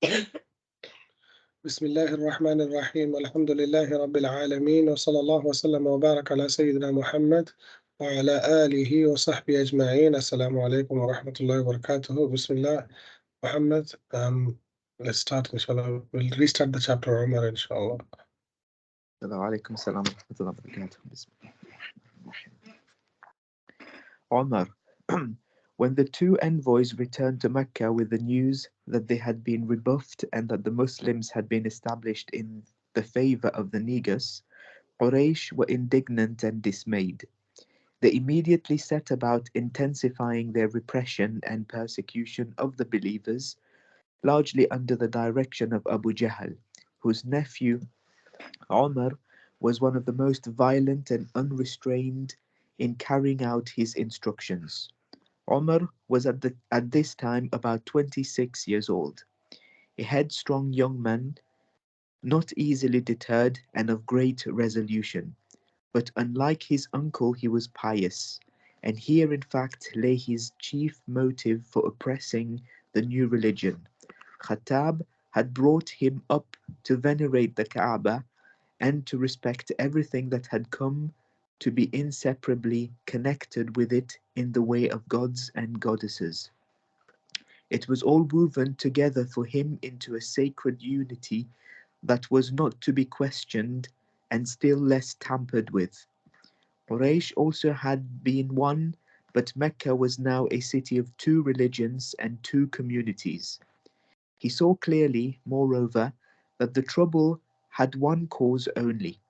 بسم الله الرحمن الرحيم والحمد لله رب العالمين وصلى الله وسلم وبارك على سيدنا محمد وعلى آله وصحبه أجمعين. السلام عليكم ورحمة الله وبركاته. بسم الله. Muhammad, let's start inshallah. We'll restart the chapter Umar inshallah. Alaikum salam wa rahmatullahi wa barakatuh. Bismillah. Umar. When the two envoys returned to Mecca with the news that they had been rebuffed and that the Muslims had been established in the favor of the Negus, Quraysh were indignant and dismayed. They immediately set about intensifying their repression and persecution of the believers, largely under the direction of Abu Jahl, whose nephew Umar was one of the most violent and unrestrained in carrying out his instructions. Umar was at this time about 26 years old, a headstrong young man, not easily deterred and of great resolution. But unlike his uncle, he was pious, and here in fact lay his chief motive for oppressing the new religion. Khattab had brought him up to venerate the Kaaba and to respect everything that had come to be inseparably connected with it in the way of gods and goddesses. It was all woven together for him into a sacred unity that was not to be questioned and still less tampered with. Quraysh also had been one, but Mecca was now a city of two religions and two communities. He saw clearly, moreover, that the trouble had one cause only.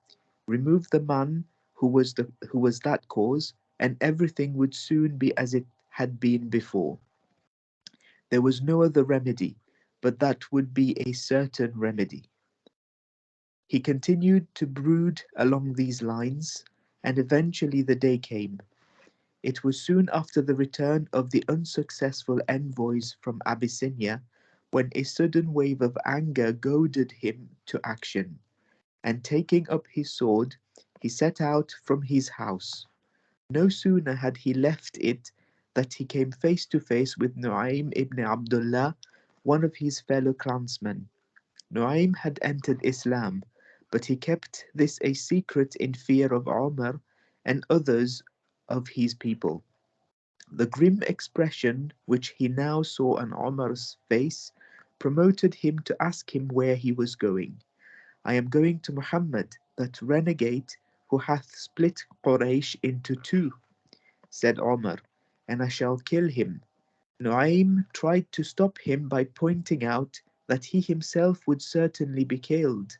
Remove the man who was that cause, and everything would soon be as it had been before. There was no other remedy, but that would be a certain remedy. He continued to brood along these lines, and eventually the day came. It was soon after the return of the unsuccessful envoys from Abyssinia when a sudden wave of anger goaded him to action, and taking up his sword, he set out from his house. No sooner had he left it that he came face to face with Nu'aym ibn Abdullah, one of his fellow clansmen. Nu'aym had entered Islam, but he kept this a secret in fear of Umar and others of his people. The grim expression which he now saw on Umar's face promoted him to ask him where he was going. I am going to Muhammad, that renegade who hath split Quraysh into two, said Umar, and I shall kill him. Nu'aym tried to stop him by pointing out that he himself would certainly be killed.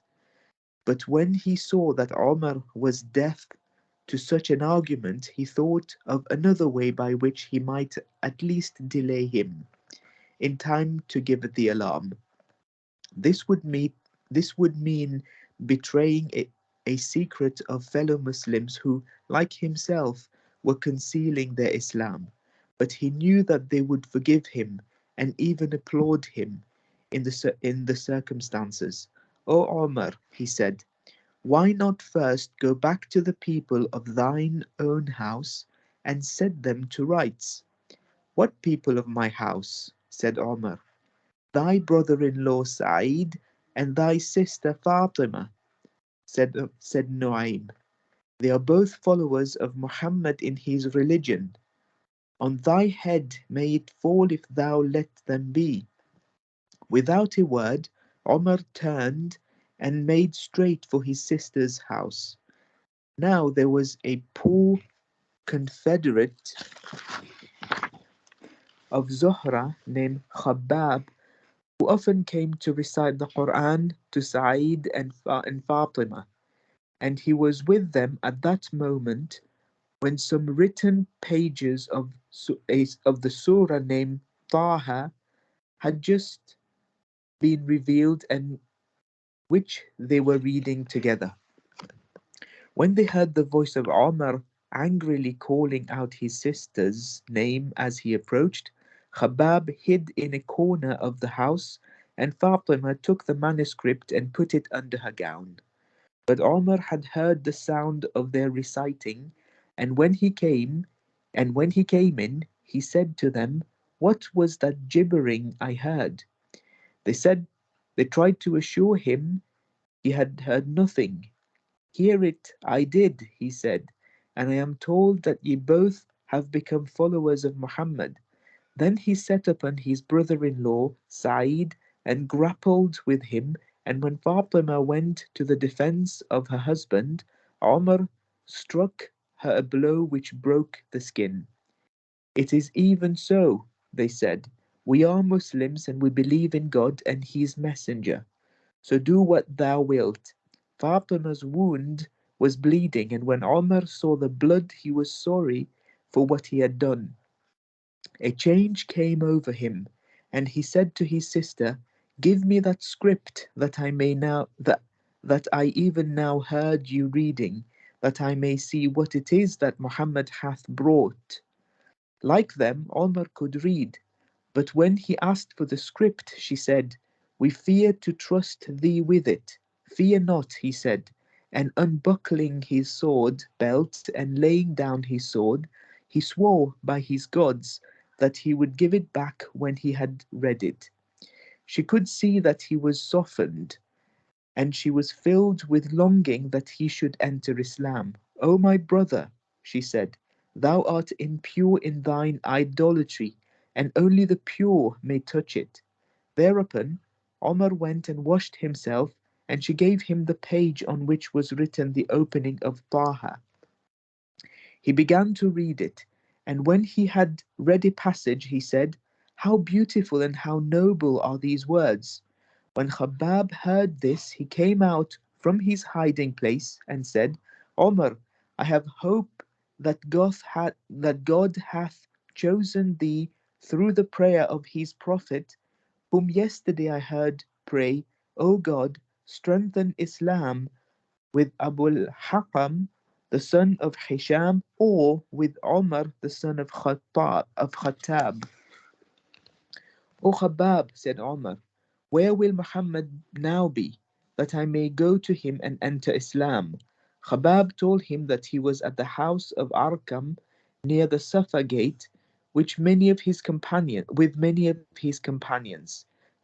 But when he saw that Umar was deaf to such an argument, he thought of another way by which he might at least delay him, in time to give the alarm. This would mean betraying a secret of fellow Muslims who, like himself, were concealing their Islam. But he knew that they would forgive him and even applaud him in the circumstances. O Omar, he said, why not first go back to the people of thine own house and set them to rights? What people of my house? Said Omar. Thy brother-in-law Sa'id and thy sister Fatima, said Nu'aym. They are both followers of Muhammad in his religion. On thy head may it fall if thou let them be. Without a word, Omar turned and made straight for his sister's house. Now there was a poor confederate of Zuhra named Khabbab, who often came to recite the Quran to Sa'id and Fatima, and he was with them at that moment when some written pages of the surah named Taha had just been revealed and which they were reading together. When they heard the voice of Omar angrily calling out his sister's name as he approached, Khabbab hid in a corner of the house, and Fatima took the manuscript and put it under her gown. But Omar had heard the sound of their reciting, and when he came in, he said to them, what was that gibbering I heard? They said They tried to assure him he had heard nothing. Hear it I did, he said, and I am told that ye both have become followers of Muhammad. Then he set upon his brother-in-law, Sa'id, and grappled with him, and when Fatima went to the defense of her husband, Omar struck her a blow which broke the skin. It is even so, they said. We are Muslims and we believe in God and his messenger. So do what thou wilt. Fatima's wound was bleeding, and when Omar saw the blood, he was sorry for what he had done. A change came over him, and he said to his sister, give me that script that I may now that I even now heard you reading, that I may see what it is that Muhammad hath brought. Like them, Omar could read, but when he asked for the script, she said, we fear to trust thee with it. Fear not, he said, and unbuckling his sword belt and laying down his sword, he swore by his gods that he would give it back when he had read it. She could see that he was softened, and she was filled with longing that he should enter Islam. O my brother, she said, thou art impure in thine idolatry, and only the pure may touch it. Thereupon Omar went and washed himself, and she gave him the page on which was written the opening of Taha. He began to read it, and when he had read a passage, he said, how beautiful and how noble are these words! When Khabbab heard this, he came out from his hiding place and said, Omar, I have hope that God hath chosen thee through the prayer of his Prophet, whom yesterday I heard pray, O God, strengthen Islam with Abul Hakam, the son of Hisham, or with Omar, the son of Khattab. O Khabbab, said Omar, where will Muhammad now be, that I may go to him and enter Islam? Khabbab told him that he was at the house of Arqam near the Safa gate, with many of his companions.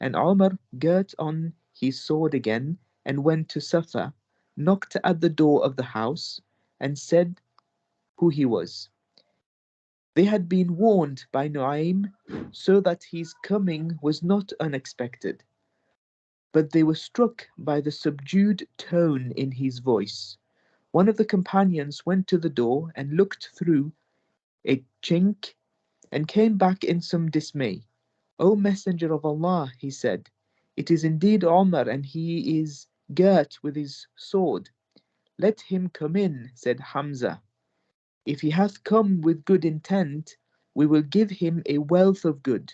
And Omar girt on his sword again and went to Safa, knocked at the door of the house, and said who he was. They had been warned by Nu'aym, so that his coming was not unexpected, but they were struck by the subdued tone in his voice. One of the companions went to the door and looked through a chink and came back in some dismay. O Messenger of Allah, he said, it is indeed Omar, and he is girt with his sword. Let him come in, said Hamza. If he hath come with good intent, we will give him a wealth of good,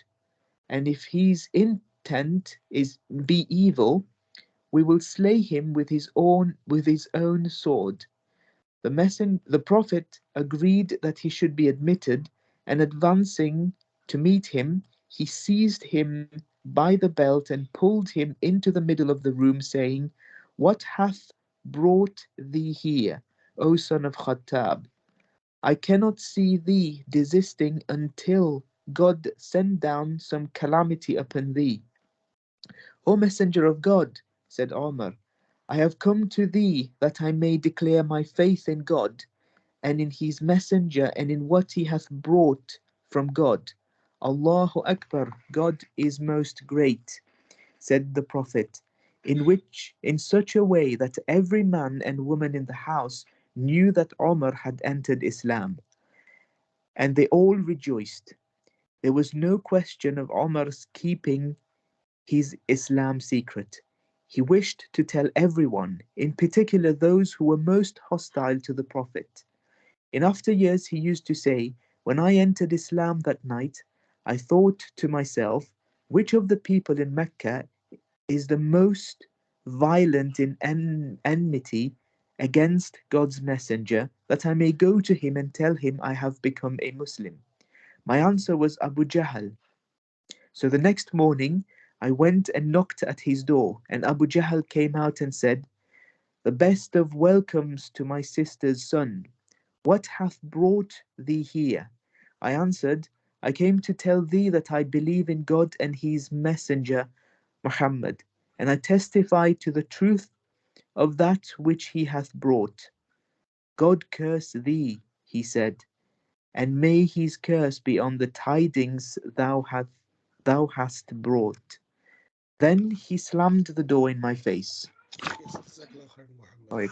and if his intent be evil, we will slay him with his own sword. The Prophet agreed that he should be admitted, and advancing to meet him, he seized him by the belt and pulled him into the middle of the room, saying, what hath brought thee here, O son of Khattab? I cannot see thee desisting until God send down some calamity upon thee. O Messenger of God, said Omar, I have come to thee that I may declare my faith in God and in his messenger and in what he hath brought from God. Allahu Akbar, God is most great, said the Prophet, in such a way that every man and woman in the house knew that Omar had entered Islam, and they all rejoiced. There was no question of Omar's keeping his Islam secret. He wished to tell everyone, in particular those who were most hostile to the Prophet. In after years he used to say, when I entered Islam that night, I thought to myself, which of the people in Mecca is the most violent in enmity against God's messenger, that I may go to him and tell him I have become a Muslim. My answer was Abu Jahl. So the next morning I went and knocked at his door, and Abu Jahl came out and said, the best of welcomes to my sister's son. What hath brought thee here? I answered, I came to tell thee that I believe in God and his messenger Muhammad. and I testify to the truth of that which he hath brought. God curse thee, he said, and may his curse be on the tidings thou hast brought. Then he slammed the door in my face. Yes, Jazakallah khair, Muhammad. Oh,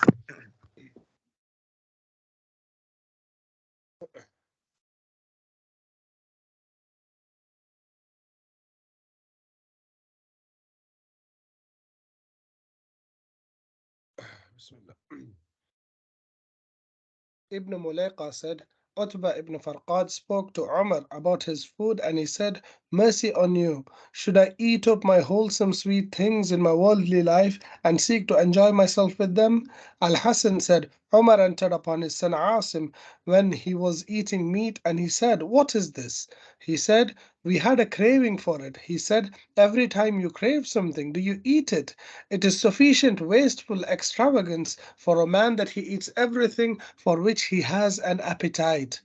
Bismillah. Ibn Mulayqa said, Utbah ibn Farqad spoke to Umar about his food and he said, Mercy on you! Should I eat up my wholesome sweet things in my worldly life and seek to enjoy myself with them? Al Hassan said, Umar entered upon his son Asim when he was eating meat and he said, What is this? He said, We had a craving for it. He said, Every time you crave something, do you eat it? It is sufficient wasteful extravagance for a man that he eats everything for which he has an appetite.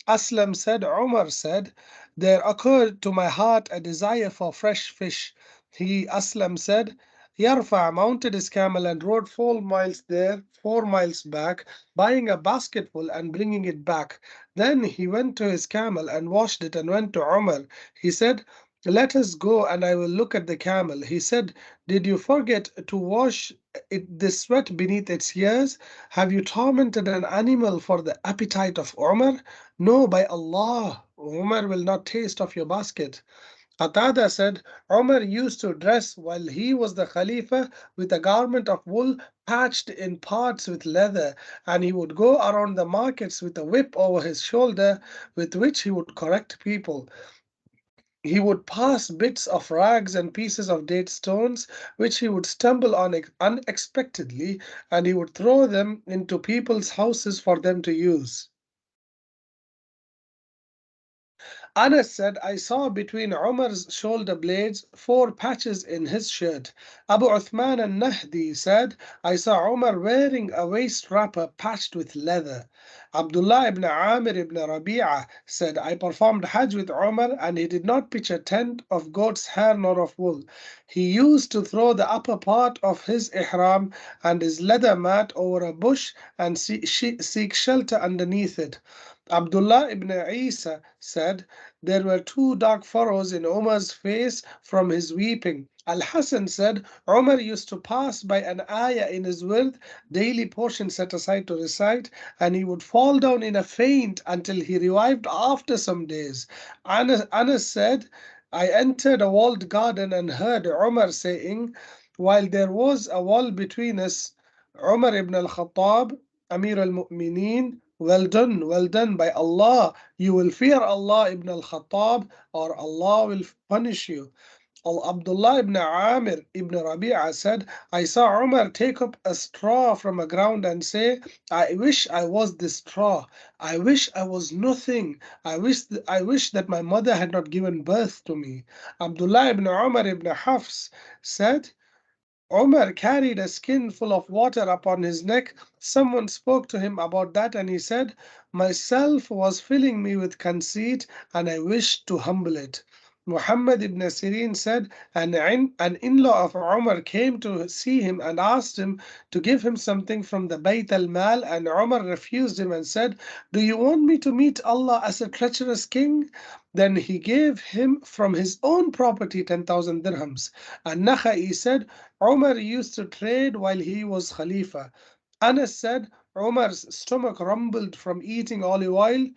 Aslam said, Umar said, There occurred to my heart a desire for fresh fish. Aslam said, Yarfa mounted his camel and rode 4 miles there, 4 miles back, buying a basketful and bringing it back. Then he went to his camel and washed it and went to Umar. He said, Let us go and I will look at the camel. He said, Did you forget to wash the sweat beneath its ears? Have you tormented an animal for the appetite of Umar? No, by Allah, Umar will not taste of your basket. Qatada said, Umar used to dress while he was the Khalifa with a garment of wool patched in parts with leather, and he would go around the markets with a whip over his shoulder with which he would correct people. He would pass bits of rags and pieces of date stones, which he would stumble on unexpectedly, and he would throw them into people's houses for them to use. Anas said, I saw between Umar's shoulder blades 4 patches in his shirt. Abu Uthman al-Nahdi said, I saw Umar wearing a waist wrapper patched with leather. Abdullah ibn Amir ibn Rabi'ah said, I performed Hajj with Umar and he did not pitch a tent of goat's hair nor of wool. He used to throw the upper part of his ihram and his leather mat over a bush and seek shelter underneath it. Abdullah ibn Isa said, There were 2 dark furrows in Umar's face from his weeping. Al Hassan said, Umar used to pass by an ayah in his wird, daily portion set aside to recite, and he would fall down in a faint until he revived after some days. Anas said, I entered a walled garden and heard Umar saying, While there was a wall between us, Umar ibn al Khattab, Amir al Mu'mineen, well done by Allah. You will fear Allah ibn al-Khattab or Allah will punish you. Abdullah ibn Amir ibn Rabi'ah said, I saw Umar take up a straw from a ground and say, I wish I was this straw. I wish I was nothing. I wish that my mother had not given birth to me. Abdullah ibn Umar ibn Hafs said, Omar carried a skin full of water upon his neck. Someone spoke to him about that, and he said, Myself was filling me with conceit, and I wished to humble it. Muhammad ibn Sirin said, an in-law of Umar came to see him and asked him to give him something from the Bayt al-Mal, and Umar refused him and said, Do you want me to meet Allah as a treacherous king? Then he gave him from his own property 10,000 dirhams. And Nakhai said, Umar used to trade while he was Khalifa. Anas said, Umar's stomach rumbled from eating olive oil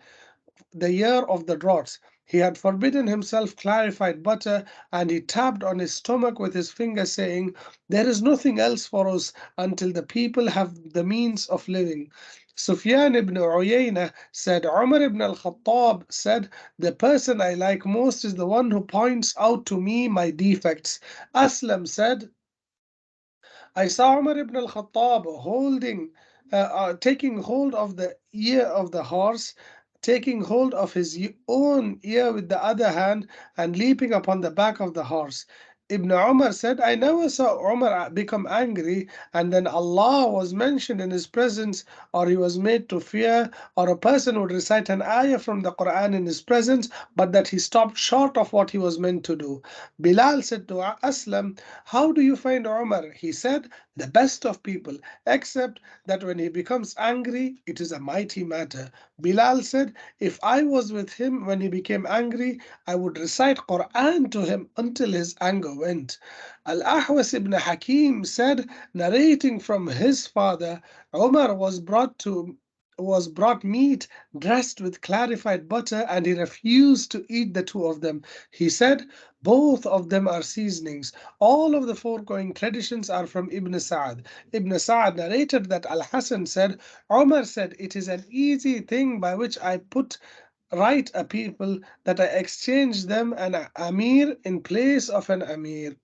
the year of the droughts. He had forbidden himself clarified butter, and he tapped on his stomach with his finger, saying, There is nothing else for us until the people have the means of living. Sufyan ibn Uyayna said, Umar ibn al-Khattab said, The person I like most is the one who points out to me my defects. Aslam said, I saw Umar ibn al-Khattab taking hold of the ear of the horse, taking hold of his own ear with the other hand, and leaping upon the back of the horse. Ibn Umar said, I never saw Umar become angry and then Allah was mentioned in his presence, or he was made to fear, or a person would recite an ayah from the Quran in his presence, but that he stopped short of what he was meant to do. Bilal said to Aslam, how do you find Umar? He said, the best of people, except that when he becomes angry, it is a mighty matter. Bilal said, if I was with him when he became angry, I would recite Quran to him until his anger went. Al-Ahwas ibn Hakim said, narrating from his father, Umar was brought meat dressed with clarified butter, and he refused to eat the two of them. He said, both of them are seasonings. All of the foregoing traditions are from Ibn Sa'd. Ibn Sa'd narrated that Al-Hasan said, Umar said, it is an easy thing by which I put right a people that I exchange them an Amir in place of an Amir.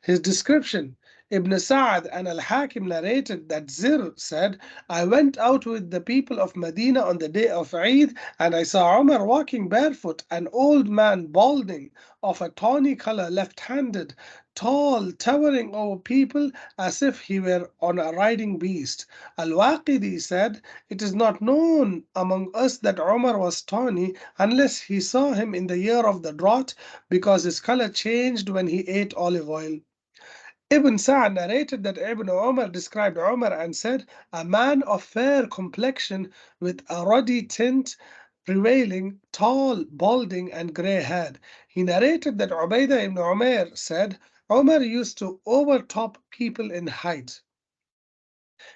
His description, Ibn Sa'd and Al-Hakim narrated that Zir said, I went out with the people of Medina on the day of Eid, and I saw Umar walking barefoot, an old man balding, of a tawny color, left-handed, tall, towering over people as if he were on a riding beast. Al-Waqidi said, it is not known among us that Umar was tawny unless he saw him in the year of the drought, because his color changed when he ate olive oil. Ibn Sa'd narrated that Ibn Umar described Umar and said, a man of fair complexion with a ruddy tint prevailing, tall, balding, and grey haired. He narrated that Ubaidah ibn Umair said, Umar used to overtop people in height.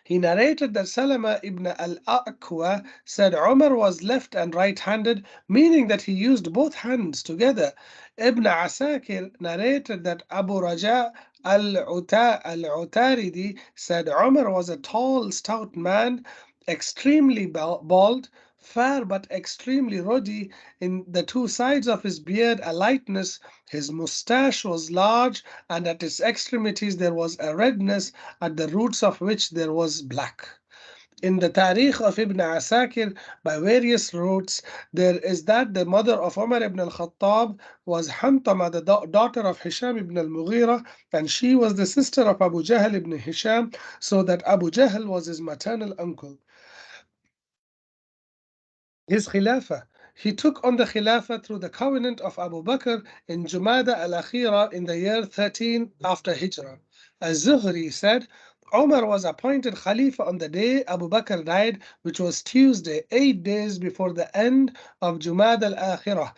He narrated that Salama ibn al-Aqwa said Umar was left and right-handed, meaning that he used both hands together. Ibn Asakir narrated that Abu Raja al-Utaridi said Umar was a tall, stout man, extremely bald, fair but extremely ruddy, in the two sides of his beard a lightness, his moustache was large, and at its extremities there was a redness, at the roots of which there was black. In the Tarikh of Ibn Asakir, by various routes, there is that the mother of Umar ibn al-Khattab was Hantama, the daughter of Hisham ibn al-Mughira, and she was the sister of Abu Jahl ibn Hisham, so that Abu Jahl was his maternal uncle. His Khilafah. He took on the Khilafah through the covenant of Abu Bakr in Jumada al-Akhira in the year 13 after Hijrah. Az-Zuhri said, Umar was appointed Khalifa on the day Abu Bakr died, which was Tuesday, 8 days before the end of Jumada al-Akhirah.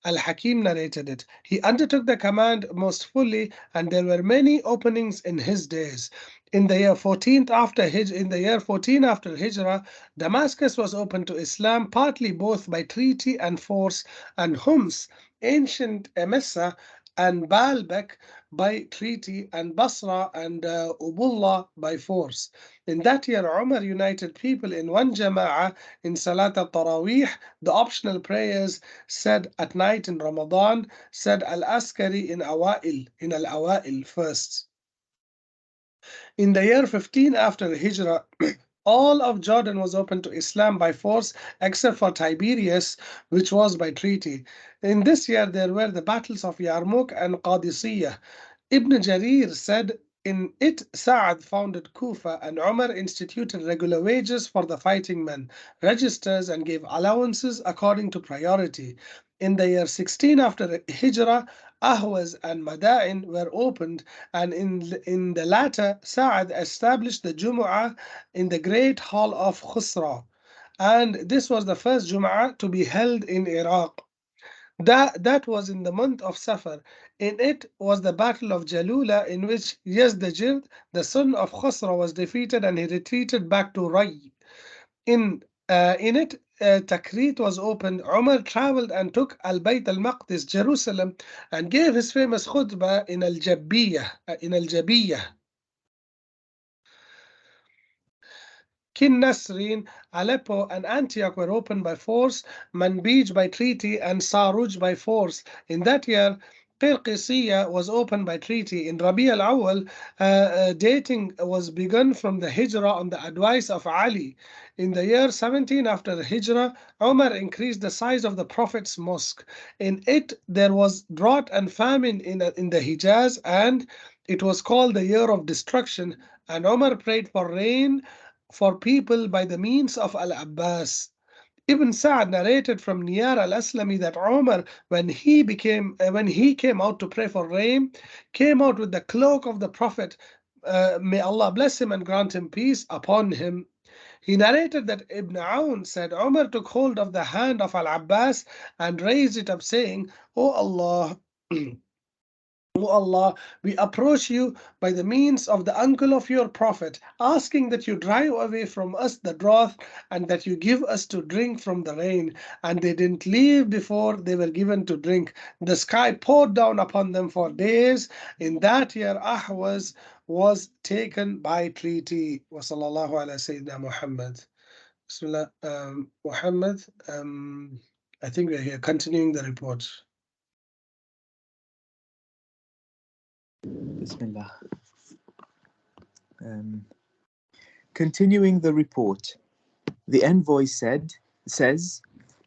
Al-Hakim narrated it. He undertook the command most fully, and there were many openings in his days. In the year 14 after Hijrah, Damascus was opened to Islam, partly both by treaty and force, and Homs, ancient Emesa, and Baalbek by treaty, and Basra and Ubullah by force. In that year, Umar united people in one jama'ah in Salat al-Tarawih, the optional prayers said at night in Ramadan, said Al-Askari in Al-Awail first. In the year 15 after Hijrah, all of Jordan was open to Islam by force except for Tiberias, which was by treaty. In this year, there were the battles of Yarmouk and Qadisiyah. Ibn Jarir said, in it, Sa'ad founded Kufa, and Umar instituted regular wages for the fighting men, registers, and gave allowances according to priority. In the year 16 after Hijrah, Ahwaz and Madain were opened, and in the latter, Sa'ad established the Jumu'ah in the great hall of Khusra, and this was the first Jumu'ah to be held in Iraq. That was in the month of Safar. In it was the battle of Jalula, in which Yazdajir, the son of Khosra, was defeated and he retreated back to Ray. In it, Takrit was opened. Umar traveled and took Al-Bayt al-Maqdis, Jerusalem, and gave his famous khutbah in Al-Jabiyyah. Nasrin, Aleppo, and Antioch were opened by force, Manbij by treaty, and Saruj by force. In that year, Qirqisiyya was opened by treaty. In Rabi al-Awwal, dating was begun from the Hijrah on the advice of Ali. In the year 17 after the Hijrah, Umar increased the size of the Prophet's mosque. In it, there was drought and famine in the Hijaz, and it was called the year of destruction. And Umar prayed for rain for people by the means of Al-Abbas. Ibn Sa'd narrated from Niyar al-Aslami that Umar, when he came out to pray for rain, came out with the cloak of the Prophet. May Allah bless him and grant him peace upon him. He narrated that Ibn Aoun said Umar took hold of the hand of Al-Abbas and raised it up, saying, "O Allah." O Allah, we approach you by the means of the uncle of your Prophet, asking that you drive away from us the drought and that you give us to drink from the rain. And they didn't leave before they were given to drink. The sky poured down upon them for days. In that year, Ahwaz was taken by treaty. Wa sallallahu ala Sayyidina Muhammad. Bismillah, Muhammad. I think we're here continuing the report. Bismillah. Continuing the report, the envoy says,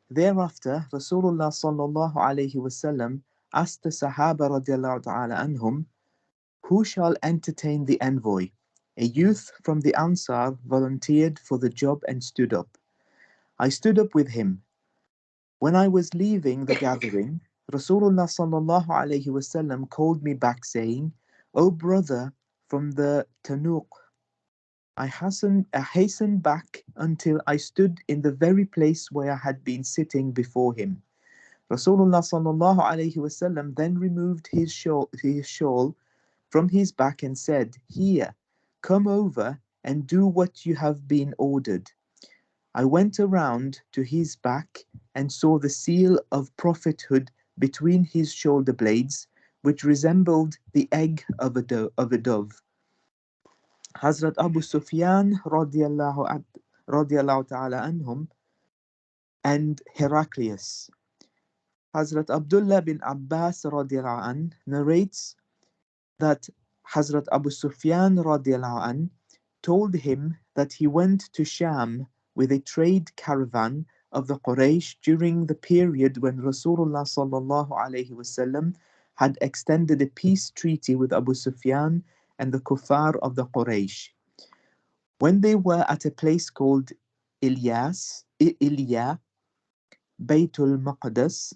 thereafter Rasulullah sallallahu alayhi wasallam asked the Sahaba radiallahu ta'ala anhum, who shall entertain the envoy? A youth from the Ansar volunteered for the job and stood up. I stood up with him. When I was leaving the gathering, Rasulullah sallallahu alayhi wasallam called me back saying, O brother from the Tanuq, I hastened back until I stood in the very place where I had been sitting before him. Rasulullah sallallahu alayhi wasallam then removed his shawl from his back and said, Here, come over and do what you have been ordered. I went around to his back and saw the seal of prophethood between his shoulder blades, which resembled the egg of a dove. Hazrat Abu Sufyan radiallahu ta'ala anhum and Heraclius. Hazrat Abdullah bin Abbas radiallahu anh narrates that Hazrat Abu Sufyan radiallahu anh told him that he went to Sham with a trade caravan of the Quraysh during the period when Rasulullah sallallahu alayhi wasallam had extended a peace treaty with Abu Sufyan and the kuffar of the Quraysh. When they were at a place called Ilya, Baytul Maqdis,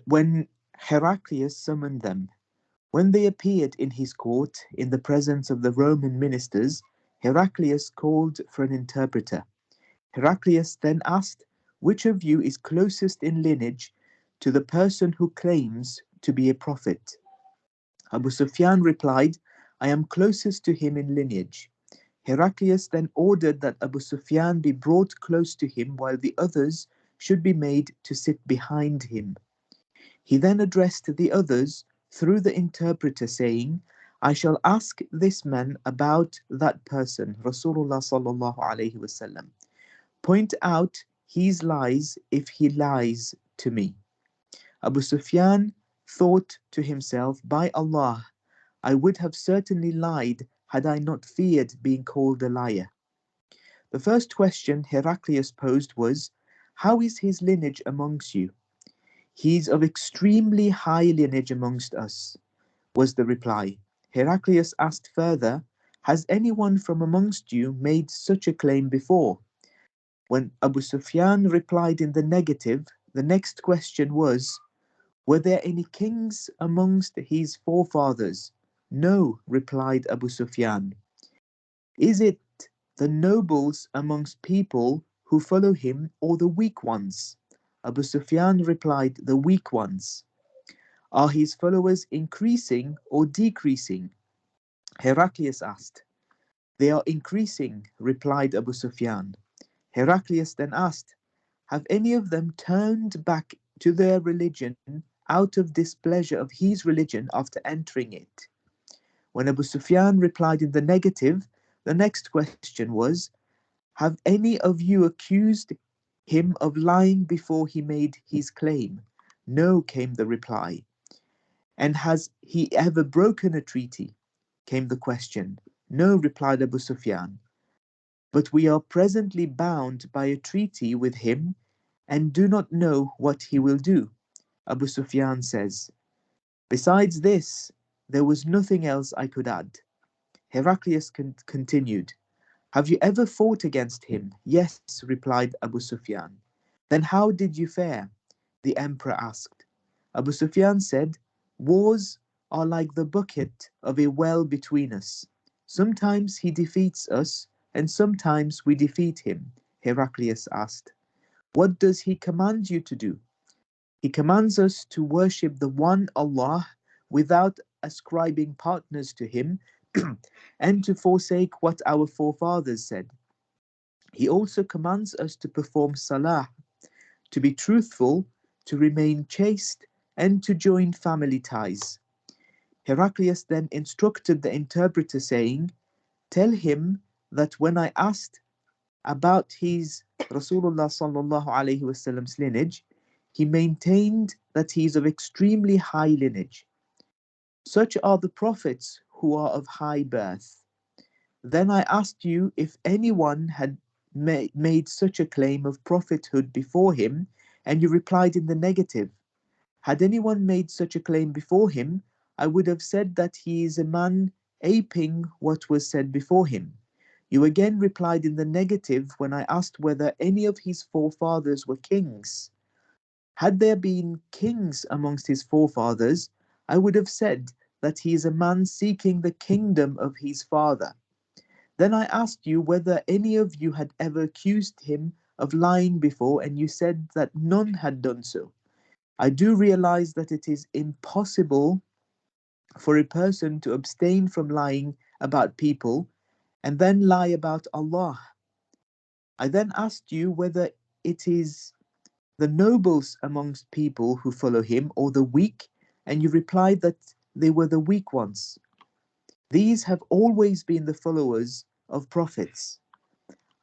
when Heraclius summoned them. When they appeared in his court in the presence of the Roman ministers, Heraclius called for an interpreter. Heraclius then asked, which of you is closest in lineage to the person who claims to be a prophet? Abu Sufyan replied, I am closest to him in lineage. Heraclius then ordered that Abu Sufyan be brought close to him while the others should be made to sit behind him. He then addressed the others through the interpreter saying, I shall ask this man about that person, Rasulullah sallallahu alayhi wasallam. Point out his lies if he lies to me. Abu Sufyan thought to himself, by Allah, I would have certainly lied had I not feared being called a liar. The first question Heraclius posed was, how is his lineage amongst you? He is of extremely high lineage amongst us, was the reply. Heraclius asked further, has anyone from amongst you made such a claim before? When Abu Sufyan replied in the negative, the next question was, were there any kings amongst his forefathers? No, replied Abu Sufyan. Is it the nobles amongst people who follow him or the weak ones? Abu Sufyan replied, the weak ones. Are his followers increasing or decreasing? Heraclius asked. They are increasing, replied Abu Sufyan. Heraclius then asked, have any of them turned back to their religion out of displeasure of his religion after entering it? When Abu Sufyan replied in the negative, the next question was, have any of you accused him of lying before he made his claim? No, came the reply. And has he ever broken a treaty? Came the question. No, replied Abu Sufyan, but we are presently bound by a treaty with him and do not know what he will do. Abu Sufyan says, besides this, there was nothing else I could add. Heraclius continued, have you ever fought against him? Yes, replied Abu Sufyan. Then how did you fare? The emperor asked. Abu Sufyan said, wars are like the bucket of a well between us. Sometimes he defeats us, and sometimes we defeat him. Heraclius asked, what does he command you to do? He commands us to worship the one Allah without ascribing partners to him and to forsake what our forefathers said. He also commands us to perform salah, to be truthful, to remain chaste, and to join family ties. Heraclius then instructed the interpreter, saying, tell him that when I asked about his Rasulullah sallallahu alaihi wasallam's lineage, he maintained that he is of extremely high lineage. Such are the prophets who are of high birth. Then I asked you if anyone had made such a claim of prophethood before him, and you replied in the negative. Had anyone made such a claim before him, I would have said that he is a man aping what was said before him. You again replied in the negative when I asked whether any of his forefathers were kings. Had there been kings amongst his forefathers, I would have said that he is a man seeking the kingdom of his father. Then I asked you whether any of you had ever accused him of lying before, and you said that none had done so. I do realize that it is impossible for a person to abstain from lying about people and then lie about Allah. I then asked you whether it is the nobles amongst people who follow him or the weak, and you replied that they were the weak ones. These have always been the followers of prophets.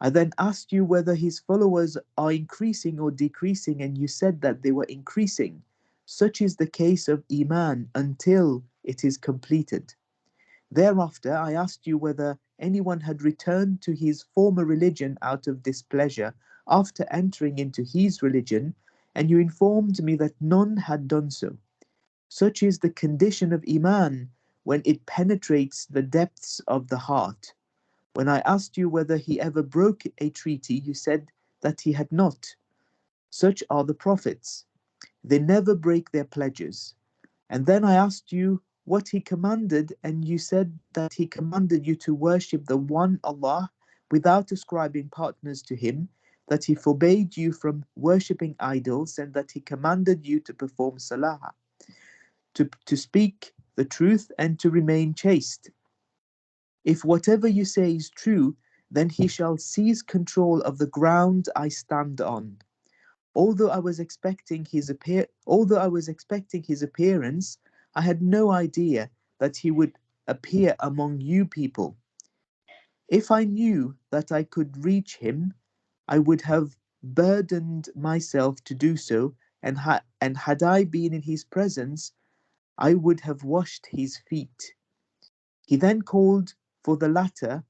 I then asked you whether his followers are increasing or decreasing, and you said that they were increasing. Such is the case of Iman until it is completed. Thereafter, I asked you whether anyone had returned to his former religion out of displeasure after entering into his religion, and you informed me that none had done so. Such is the condition of Iman when it penetrates the depths of the heart. When I asked you whether he ever broke a treaty, you said that he had not. Such are the prophets. They never break their pledges. And then I asked you what he commanded, and you said that he commanded you to worship the one Allah without ascribing partners to him, that he forbade you from worshipping idols, and that he commanded you to perform salah, to speak the truth, and to remain chaste. If whatever you say is true, then he shall seize control of the ground I stand on. Although I was expecting his appearance, I had no idea that he would appear among you people. If I knew that I could reach him, I would have burdened myself to do so, and had I been in his presence, I would have washed his feet. He then called for the latter.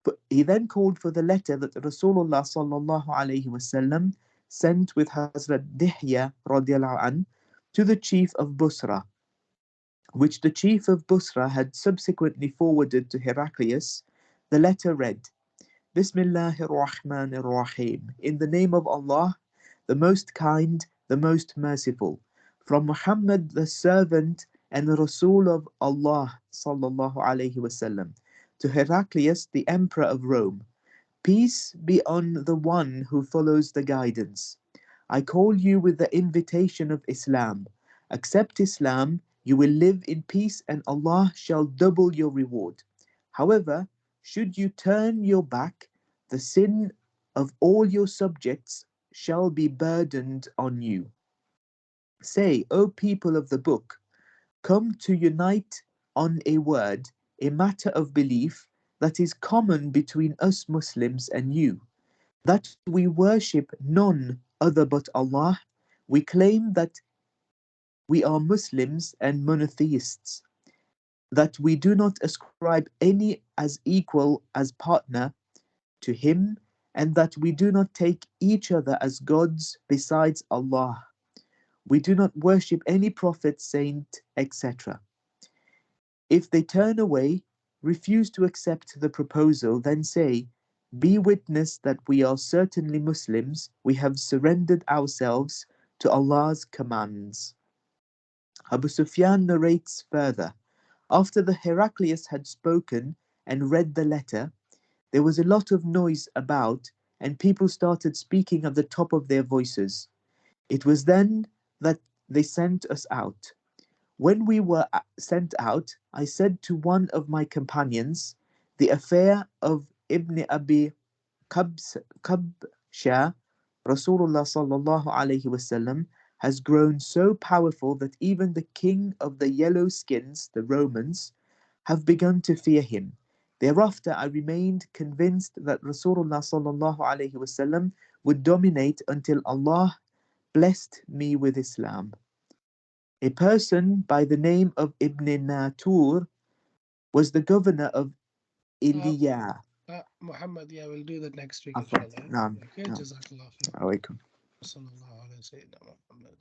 That Rasulullah sallallahu alaihi wasallam sent with Hazrat Dihya radiallahu an to the chief of Busra, which the chief of Busra had subsequently forwarded to Heraclius. The letter read, Bismillahir Rahmanir Rahim. In the name of Allah, the most kind, the most merciful. From Muhammad, the servant and the Rasul of Allah sallallahu alaihi wasallam, to Heraclius, the emperor of Rome. Peace be on the one who follows the guidance. I call you with the invitation of Islam. Accept Islam, you will live in peace, and Allah shall double your reward. However, should you turn your back, the sin of all your subjects shall be burdened on you. Say, O people of the book, come to unite on a word, a matter of belief that is common between us Muslims and you, that we worship none other but Allah. We claim that we are Muslims and monotheists, that we do not ascribe any as equal as partner to him, and that we do not take each other as gods besides Allah. We do not worship any prophet, saint, etc. If they turn away, refuse to accept the proposal, then say, be witness that we are certainly Muslims, we have surrendered ourselves to Allah's commands. Abu Sufyan narrates further, after the Heraclius had spoken and read the letter, there was a lot of noise about, and people started speaking at the top of their voices. It was then that they sent us out. When we were sent out, I said to one of my companions, the affair of Ibn Abi Kabsha, Rasulullah sallallahu alaihi wasallam, has grown so powerful that even the king of the yellow skins, the Romans, have begun to fear him. Thereafter, I remained convinced that Rasulullah sallallahu alaihi wasallam would dominate until Allah blessed me with Islam. A person by the name of Ibn Natur was the governor of Uh, Iliya. Muhammad, yeah, we'll do that next week, عفوا inshallah. نعم Okay, نعم Jazakallah khair. عليكم Sallallahu alayhi wa sallam. Muhammad.